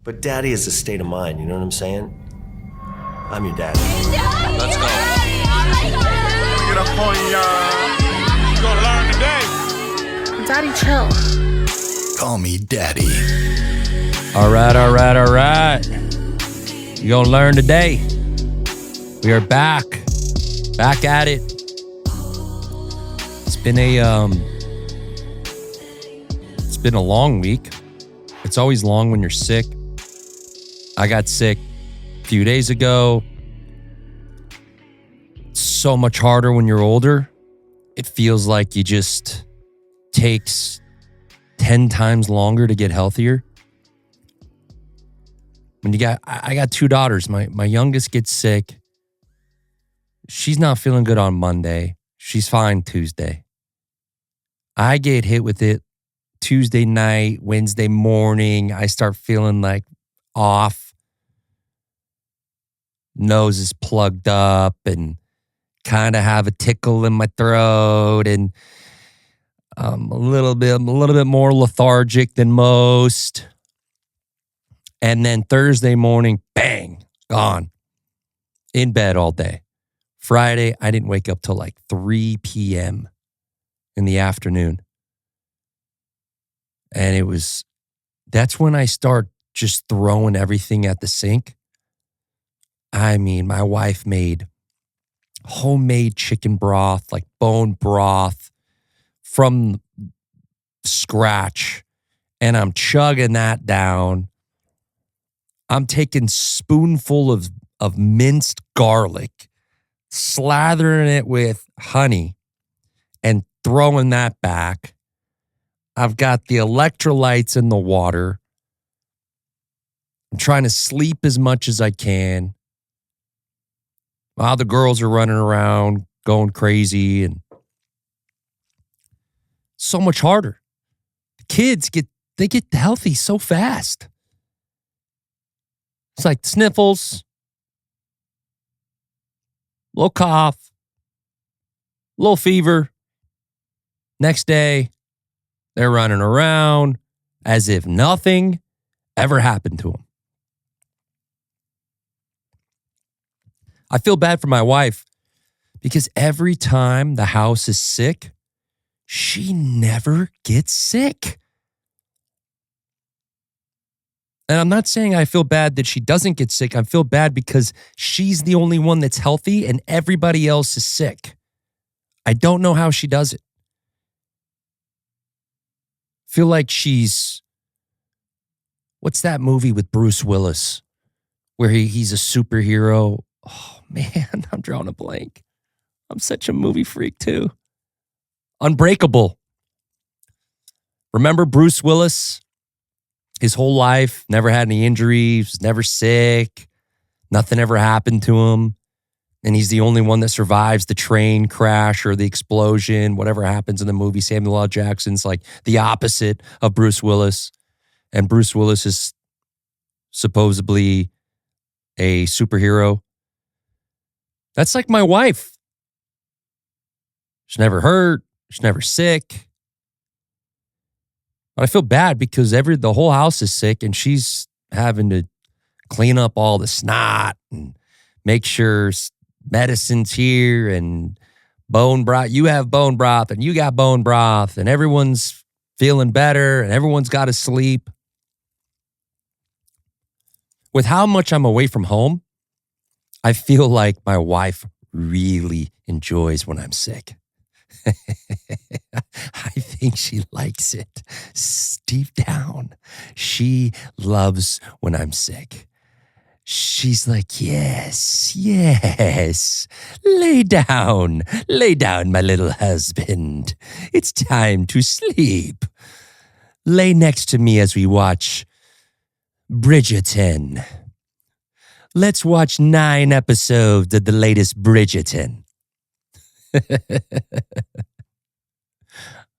But daddy is a state of mind, you know what I'm saying? I'm your daddy. Let's go. Get up on y'all. You gonna learn today. Daddy, chill. Call me Daddy. All right. You gonna learn today. We are back at it. It's been a long week. It's always long when you're sick. I got sick a few days ago. It's so much harder when you're older. It feels like you just takes 10 times longer to get healthier. I got two daughters. My youngest gets sick. She's not feeling good on Monday. She's fine Tuesday. I get hit with it Tuesday night, Wednesday morning. I start feeling like off. Nose is plugged up and kind of have a tickle in my throat, and I'm a little bit more lethargic than most. And then Thursday morning, bang, gone. In bed all day. Friday, I didn't wake up till like 3 p.m. in the afternoon. And that's when I start just throwing everything at the sink. I mean, my wife made homemade chicken broth, like bone broth from scratch. And I'm chugging that down. I'm taking spoonful of minced garlic, slathering it with honey and throwing that back. I've got the electrolytes in the water. I'm trying to sleep as much as I can. While the girls are running around, going crazy, and so much harder. The kids get healthy so fast. It's like sniffles, little cough, little fever. Next day, they're running around as if nothing ever happened to them. I feel bad for my wife because every time the house is sick, she never gets sick. And I'm not saying I feel bad that she doesn't get sick. I feel bad because she's the only one that's healthy and everybody else is sick. I don't know how she does it. Feel like what's that movie with Bruce Willis where he's a superhero? Oh man, I'm drawing a blank. I'm such a movie freak too. Unbreakable. Remember Bruce Willis? His whole life, never had any injuries, was never sick. Nothing ever happened to him. And he's the only one that survives the train crash or the explosion, whatever happens in the movie. Samuel L. Jackson's like the opposite of Bruce Willis. And Bruce Willis is supposedly a superhero. That's like my wife. She's never hurt. She's never sick. But I feel bad because the whole house is sick and she's having to clean up all the snot and make sure medicine's here and bone broth. You have bone broth and you got bone broth and everyone's feeling better and everyone's got to sleep. With how much I'm away from home, I feel like my wife really enjoys when I'm sick. I think she likes it. Deep down, she loves when I'm sick. She's like, yes, lay down, my little husband. It's time to sleep. Lay next to me as we watch Bridgerton. Let's watch 9 episodes of the latest Bridgerton.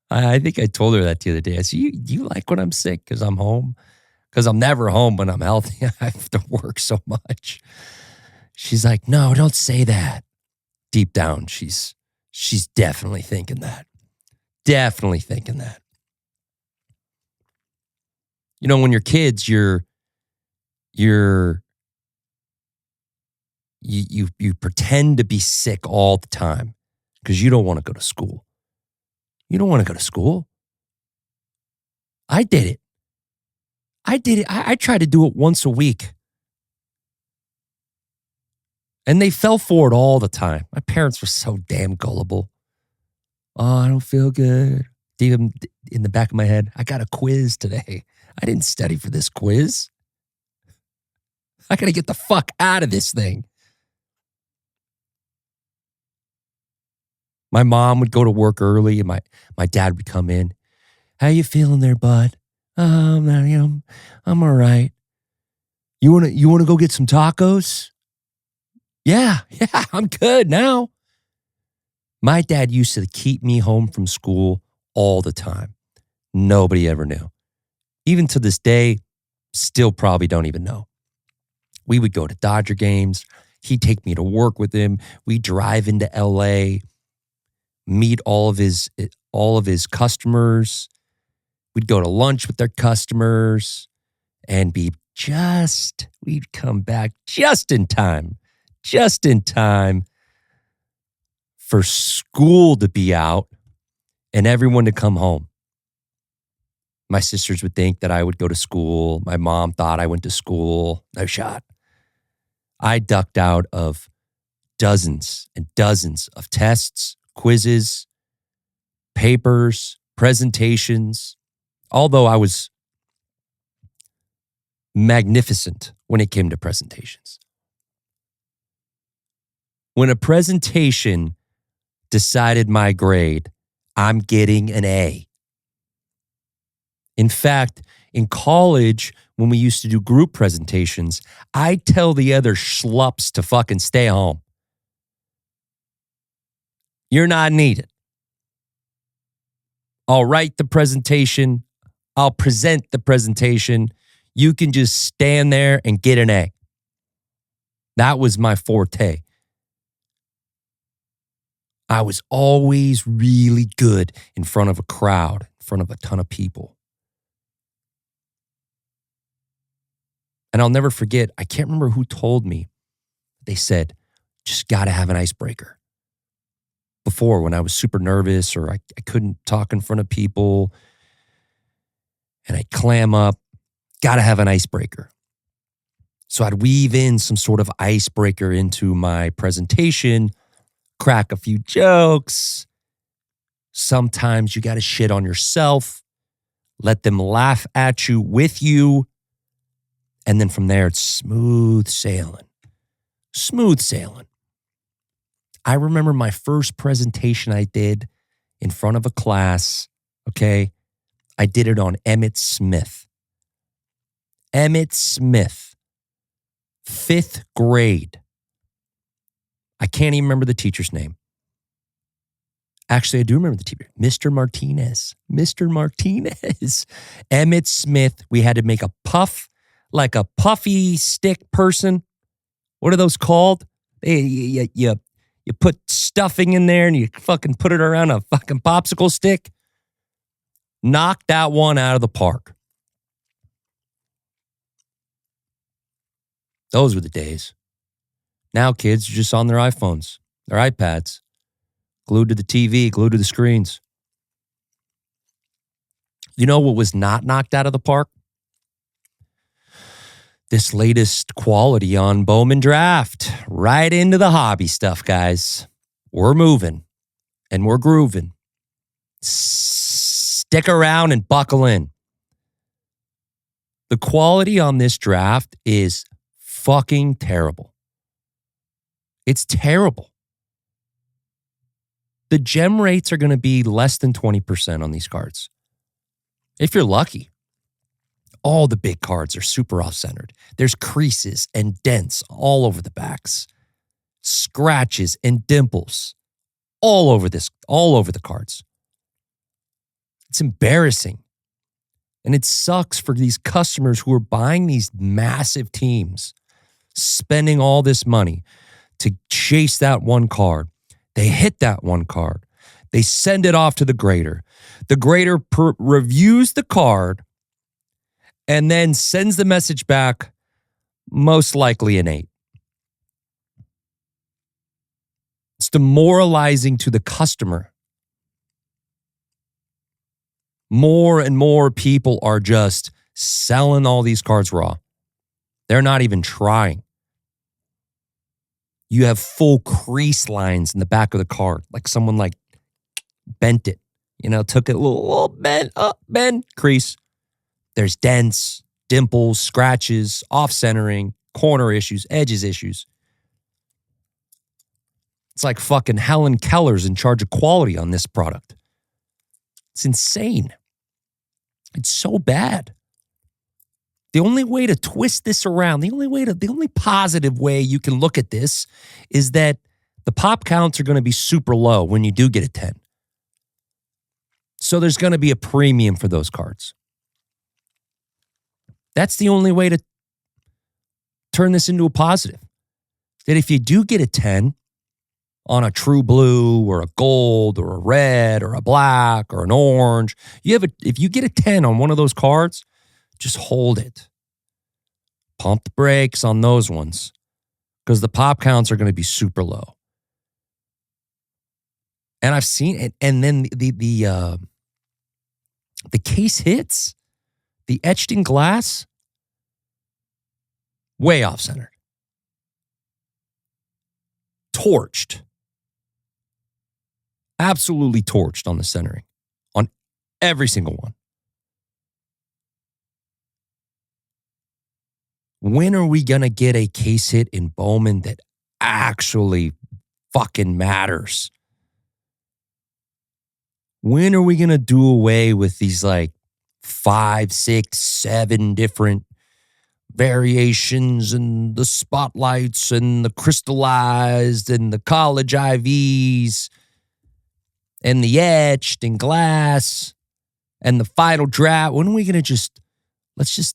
I think I told her that the other day. I said, you like when I'm sick because I'm home? Because I'm never home when I'm healthy. I have to work so much. She's like, no, don't say that. Deep down, she's definitely thinking that. Definitely thinking that. You know, when you're kids, you're you pretend to be sick all the time because you don't want to go to school. You don't want to go to school. I did it. I tried to do it once a week. And they fell for it all the time. My parents were so damn gullible. Oh, I don't feel good. Deep in the back of my head, I got a quiz today. I didn't study for this quiz. I got to get the fuck out of this thing. My mom would go to work early and my dad would come in. How you feeling there, bud? I'm all right. You want to go get some tacos? Yeah, I'm good now. My dad used to keep me home from school all the time. Nobody ever knew. Even to this day, still probably don't even know. We would go to Dodger games. He'd take me to work with him. We'd drive into LA, meet all of his customers. We'd go to lunch with their customers and we'd come back just in time for school to be out and everyone to come home. My sisters would think that I would go to school. My mom thought I went to school. No shot. I ducked out of dozens and dozens of tests, quizzes, papers, presentations, although I was magnificent when it came to presentations. When a presentation decided my grade, I'm getting an A. In fact, in college, when we used to do group presentations, I'd tell the other schlups to fucking stay home. You're not needed. I'll write the presentation. I'll present the presentation. You can just stand there and get an A. That was my forte. I was always really good in front of a crowd, in front of a ton of people. And I'll never forget, I can't remember who told me. They said, just got to have an icebreaker. Before, when I was super nervous or I couldn't talk in front of people and I'd clam up, got to have an icebreaker. So I'd weave in some sort of icebreaker into my presentation, crack a few jokes. Sometimes you got to shit on yourself, let them laugh at you with you. And then from there, it's smooth sailing. Smooth sailing. I remember my first presentation I did in front of a class, okay? I did it on Emmett Smith. Emmett Smith, 5th grade. I can't even remember the teacher's name. Actually, I do remember the teacher, Mr. Martinez. Mr. Martinez. Emmett Smith, we had to make a puff, like a puffy stick person. What are those called? You put stuffing in there and you fucking put it around a fucking popsicle stick. Knock that one out of the park. Those were the days. Now kids are just on their iPhones, their iPads, glued to the TV, glued to the screens. You know what was not knocked out of the park? This latest quality on Bowman Draft. Right into the hobby stuff, guys. We're moving and we're grooving. Stick around and buckle in. The quality on this draft is fucking terrible. It's terrible. The gem rates are going to be less than 20% on these cards. If you're lucky. All the big cards are super off-centered. There's creases and dents all over the backs. Scratches and dimples all over the cards. It's embarrassing. And it sucks for these customers who are buying these massive teams, spending all this money to chase that one card. They hit that one card. They send it off to the grader. The grader reviews the card and then sends the message back, Most likely an 8. It's demoralizing to the customer. More and more people are just selling all these cards raw. They're not even trying. You have full crease lines in the back of the card, like someone like bent it, took it a little bend, crease. There's dents, dimples, scratches, off-centering, corner issues, edges issues. It's like fucking Helen Keller's in charge of quality on this product. It's insane. It's so bad. The only way to twist this around, the only positive way you can look at this is that the pop counts are going to be super low when you do get a 10. So there's going to be a premium for those cards. That's the only way to turn this into a positive. That if you do get a 10 on a true blue or a gold or a red or a black or an orange, if you get a 10 on one of those cards, just hold it. Pump the brakes on those ones because the pop counts are going to be super low. And I've seen it. And then the case hits, the etched in glass, way off center. Torched. Absolutely torched on the centering. On every single one. When are we going to get a case hit in Bowman that actually fucking matters? When are we going to do away with these like 5, 6, 7 different variations and the spotlights and the crystallized and the college IVs and the etched and glass and the final draft? When are we going to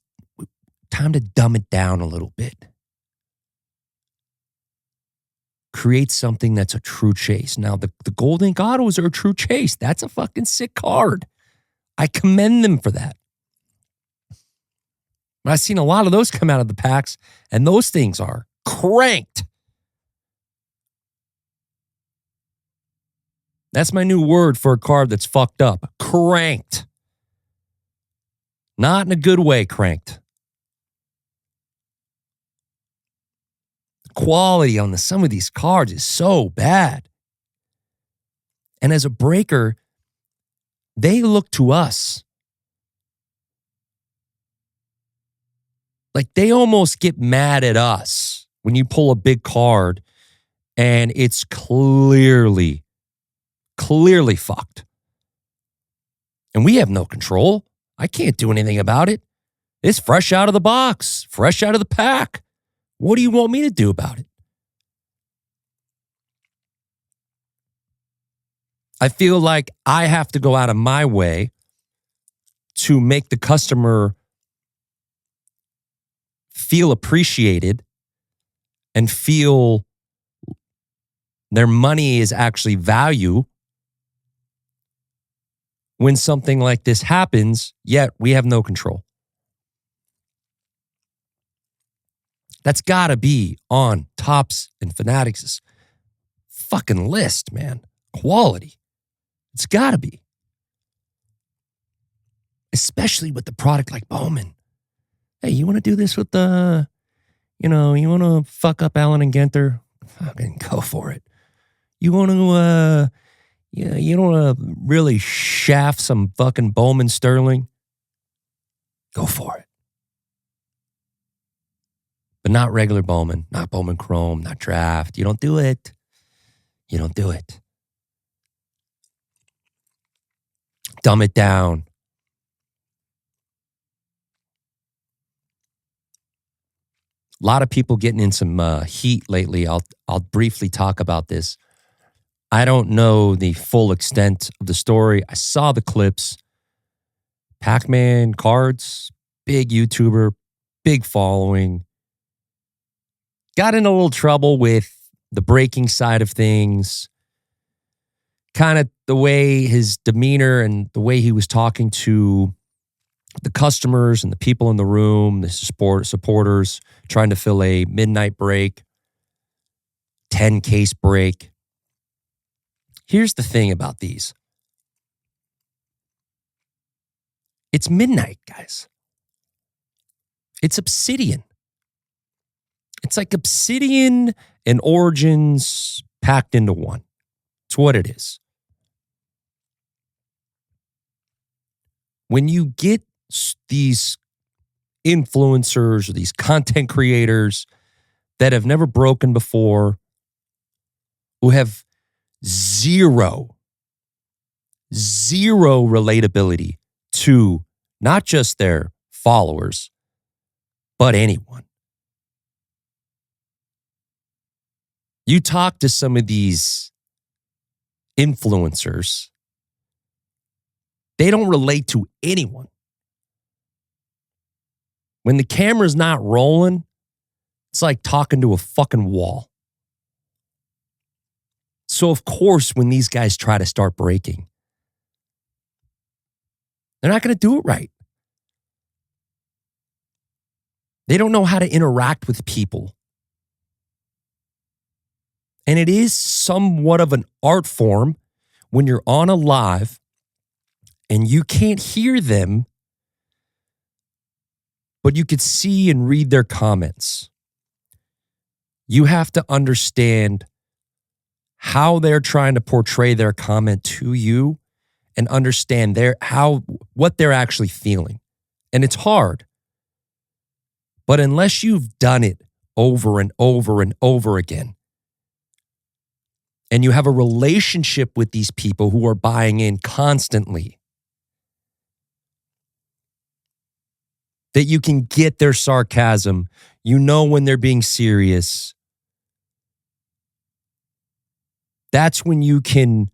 time to dumb it down a little bit. Create something that's a true chase. Now, the Gold Ink Autos are a true chase. That's a fucking sick card. I commend them for that. But I've seen a lot of those come out of the packs, and those things are cranked. That's my new word for a card that's fucked up. Cranked. Not in a good way, cranked. Quality on some of these cards is so bad. And as a breaker, they look to us. Like they almost get mad at us when you pull a big card and it's clearly fucked. And we have no control. I can't do anything about it. It's fresh out of the box, fresh out of the pack. What do you want me to do about it? I feel like I have to go out of my way to make the customer feel appreciated and feel their money is actually value when something like this happens, yet we have no control. That's got to be on Topps and Fanatics' fucking list, man. Quality. It's got to be. Especially with the product like Bowman. Hey, you want to do this with the, you want to fuck up Allen and Ginter? Fucking go for it. You want to, you don't want to really shaft some fucking Bowman Sterling? Go for it. But not regular Bowman, not Bowman Chrome, not draft. You don't do it. You don't do it. Dumb it down. A lot of people getting in some heat lately. I'll briefly talk about this. I don't know the full extent of the story. I saw the clips. Pac-Man Cards, big YouTuber, big following. Got in a little trouble with the breaking side of things. Kind of the way his demeanor and the way he was talking to the customers and the people in the room, the supporters trying to fill a midnight break, 10 case break. Here's the thing about these. It's midnight, guys. It's Obsidian. It's like Obsidian and Origins packed into one. It's what it is. When you get these influencers or these content creators that have never broken before, who have zero relatability to not just their followers, but anyone. You talk to some of these influencers, they don't relate to anyone. When the camera's not rolling, it's like talking to a fucking wall. So of course, when these guys try to start breaking, they're not going to do it right. They don't know how to interact with people. And it is somewhat of an art form when you're on a live and you can't hear them, but you could see and read their comments. You have to understand how they're trying to portray their comment to you and understand what they're actually feeling. And it's hard. But unless you've done it over and over and over again, and you have a relationship with these people who are buying in constantly, that you can get their sarcasm, you know when they're being serious. That's when you can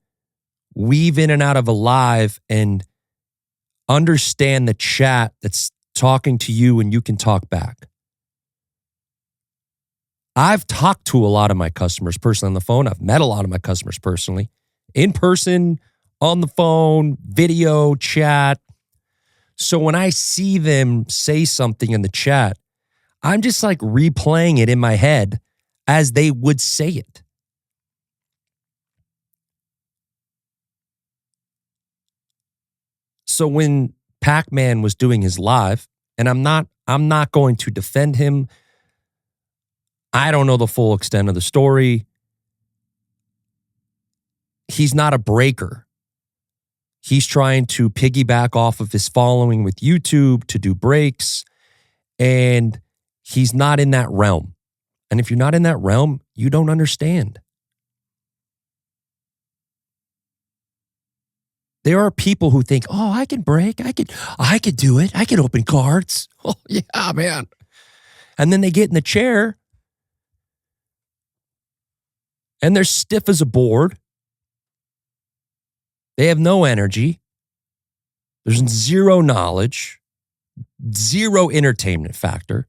weave in and out of a live and understand the chat that's talking to you and you can talk back. I've talked to a lot of my customers personally on the phone. I've met a lot of my customers personally, in person, on the phone, video, chat. So when I see them say something in the chat, I'm just like replaying it in my head as they would say it. So when Pac-Man was doing his live, and I'm not going to defend him. I don't know the full extent of the story. He's not a breaker. He's trying to piggyback off of his following with YouTube to do breaks, and he's not in that realm. And if you're not in that realm, you don't understand. There are people who think, oh, I can break. I could do it. I can open cards. Oh, yeah, man. And then they get in the chair and they're stiff as a board. They have no energy. There's zero knowledge, zero entertainment factor.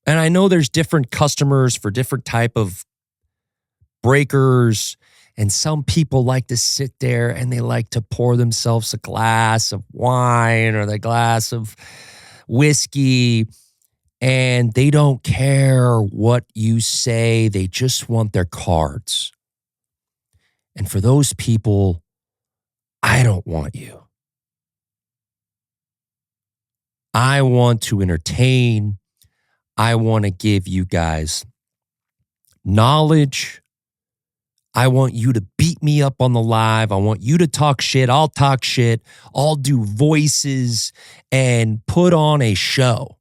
And I know there's different customers for different type of breakers. And some people like to sit there and they like to pour themselves a glass of wine or a glass of whiskey, and they don't care what you say. They just want their cards. And for those people, I don't want you. I want to entertain. I want to give you guys knowledge. I want you to beat me up on the live. I want you to talk shit. I'll talk shit. I'll do voices and put on a show.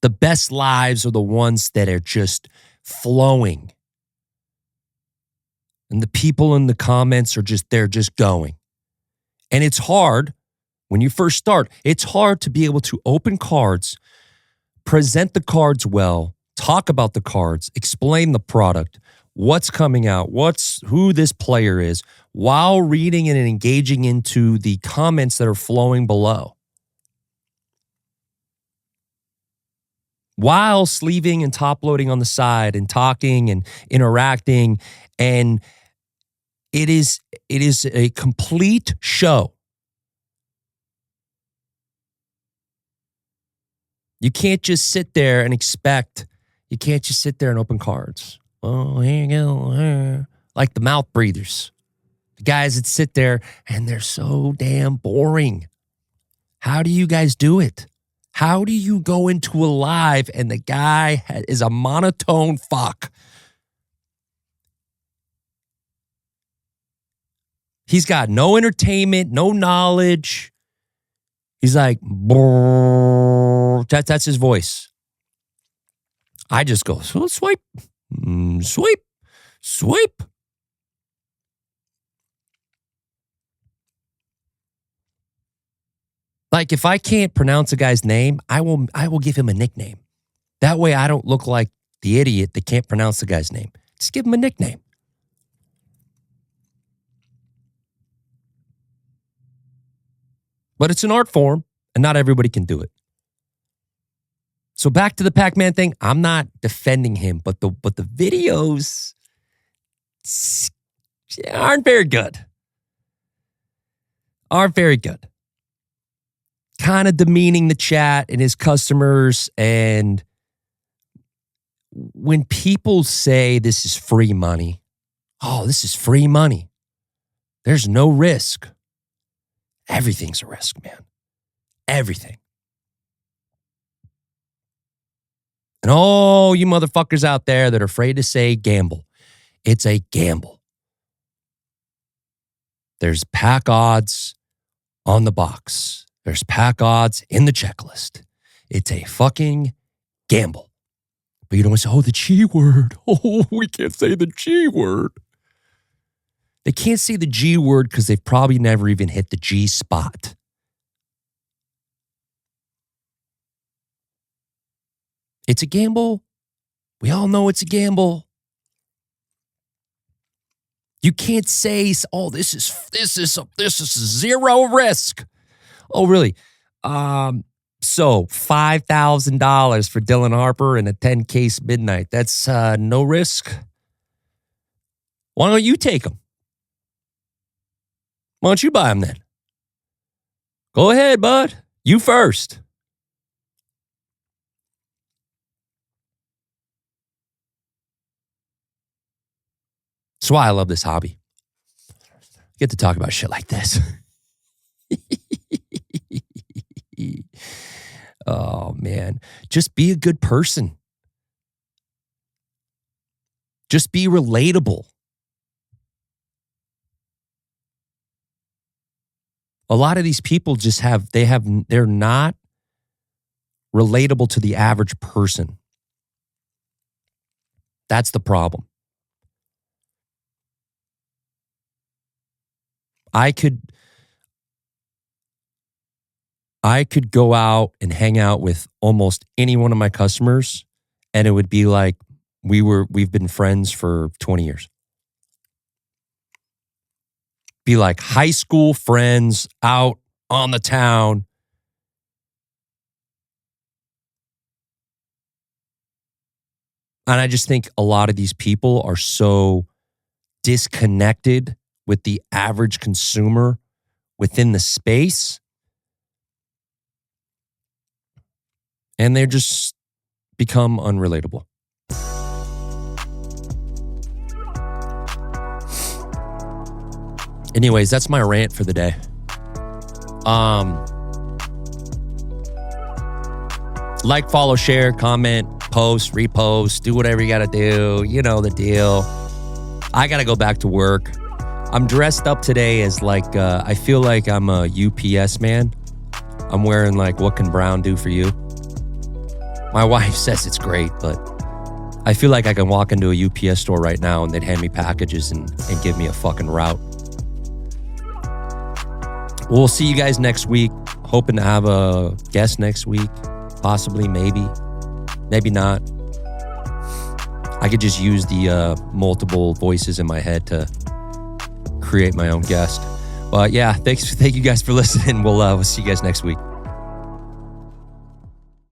The best lives are the ones that are just flowing. And the people in the comments are they're just going. And it's hard when you first start. It's hard to be able to open cards, present the cards well, talk about the cards, explain the product, what's coming out, who this player is, while reading and engaging into the comments that are flowing below. while sleeving and top loading on the side and talking and interacting. And it is a complete show. You can't just sit there and you can't just sit there and open cards. Oh, here you go. Like the mouth breathers. The guys that sit there and they're so damn boring. How do you guys do it? How do you go into a live and the guy is a monotone fuck? He's got no entertainment, no knowledge. He's like, that's his voice. I just go, swipe, swipe, swipe. Like if I can't pronounce a guy's name, I will give him a nickname. That way I don't look like the idiot that can't pronounce the guy's name. Just give him a nickname. But it's an art form, and not everybody can do it. So back to the Pac-Man thing, I'm not defending him, but the videos aren't very good. Aren't very good. Kind of demeaning the chat and his customers. And when people say this is free money, oh, this is free money. There's no risk. Everything's a risk, man. Everything. And oh, you motherfuckers out there that are afraid to say gamble. It's a gamble. There's pack odds on the box. There's pack odds in the checklist. It's a fucking gamble. But you don't say, oh, the G word. Oh, we can't say the G word. They can't say the G word because they've probably never even hit the G spot. It's a gamble. We all know it's a gamble. You can't say, oh, this is zero risk. Oh, really? So $5,000 for Dylan Harper and a 10-case midnight. That's no risk. Why don't you take them? Why don't you buy them then? Go ahead, bud. You first. That's why I love this hobby. I get to talk about shit like this. Oh, man. Just be a good person. Just be relatable. A lot of these people they're not relatable to the average person. That's the problem. I could go out and hang out with almost any one of my customers, and it would be like we've been friends for 20 years. Be like high school friends out on the town. And I just think a lot of these people are so disconnected with the average consumer within the space. And they're just become unrelatable. Anyways, that's my rant for the day. Like, follow, share, comment, post, repost, do whatever you got to do. You know the deal. I got to go back to work. I'm dressed up today as like, I feel like I'm a UPS man. I'm wearing like, what can Brown do for you? My wife says it's great, but I feel like I can walk into a UPS store right now and they'd hand me packages and give me a fucking route. We'll see you guys next week. Hoping to have a guest next week. Possibly, maybe. Maybe not. I could just use the multiple voices in my head to create my own guest. But yeah, thank you guys for listening. We'll see you guys next week.